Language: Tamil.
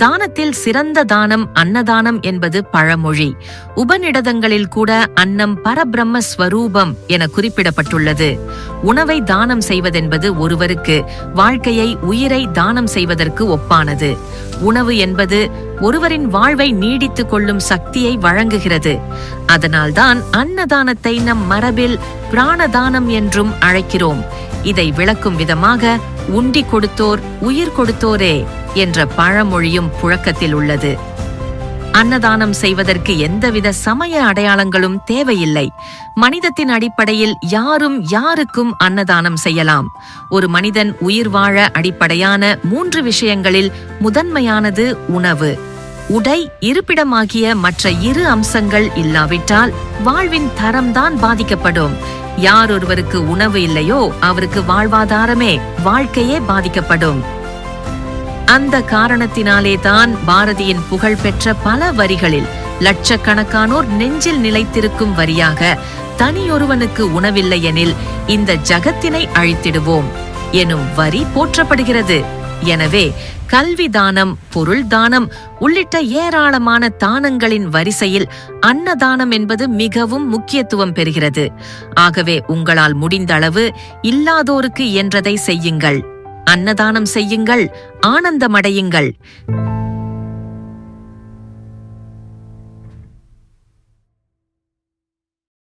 தானத்தில் சிறந்த தானம் அன்னதானம் என்பது பழமொழி. உபநிடதங்களில் கூட அன்னம் பரபிரம்ம ஸ்வரூபம் என குறிப்பிடப்பட்டுள்ளது. உணவை தானம் செய்வதென்பது ஒருவருக்கு வாழ்க்கையை, உயிரை தானம் செய்வதற்கு ஒப்பானது. உணவு என்பது ஒருவரின் வாழ்வை நீடித்துக் கொள்ளும் சக்தியை வழங்குகிறது. அதனால்தான் அன்னதானத்தை நம் மரபில் பிராணதானம் என்றும் அழைக்கிறோம். இதை விளக்கும் விதமாக உண்டி கொடுத்தோர் உயிர் கொடுத்தோரே என்ற பழமொழியும் புழக்கத்தில் உள்ளது. அன்னதானம் செய்வதற்கு எந்தவித சமய அடையாளங்களும் தேவையில்லை. மனிதத்தின் அடிப்படையில் யாரும் யாருக்கும் அன்னதானம் செய்யலாம். ஒரு மனிதன் உயிர் வாழ அடிப்படையான 3 விஷயங்களில் முதன்மையானது உணவு. உடை, இருப்பிடமாகிய மற்ற 2 அம்சங்கள் இல்லாவிட்டால் வாழ்வின் தரம்தான் பாதிக்கப்படும். யார் ஒருவருக்கு உணவு இல்லையோ அவருக்கு வாழ்வாதாரமே, வாழ்க்கையே பாதிக்கப்படும். அந்த காரணத்தினாலே தான் பாரதியின் புகழ்பெற்ற பல வரிகளில் லட்சக்கணக்கானோர் நெஞ்சில் நிலைத்திருக்கும் வரியாக, தனியொருவனுக்கு உணவில்லை எனில் இந்த ஜகத்தினை அழித்திடுவோம் எனும் வரி போற்றப்படுகிறது. எனவே கல்வி தானம், பொருள் தானம் உள்ளிட்ட ஏராளமான தானங்களின் வரிசையில் அன்னதானம் என்பது மிகவும் முக்கியத்துவம் பெறுகிறது. ஆகவே உங்களால் முடிந்த அளவு இல்லாதோருக்கு இயன்றதை செய்யுங்கள். அன்னதானம் செய்யுங்கள், ஆனந்தமடையுங்கள்.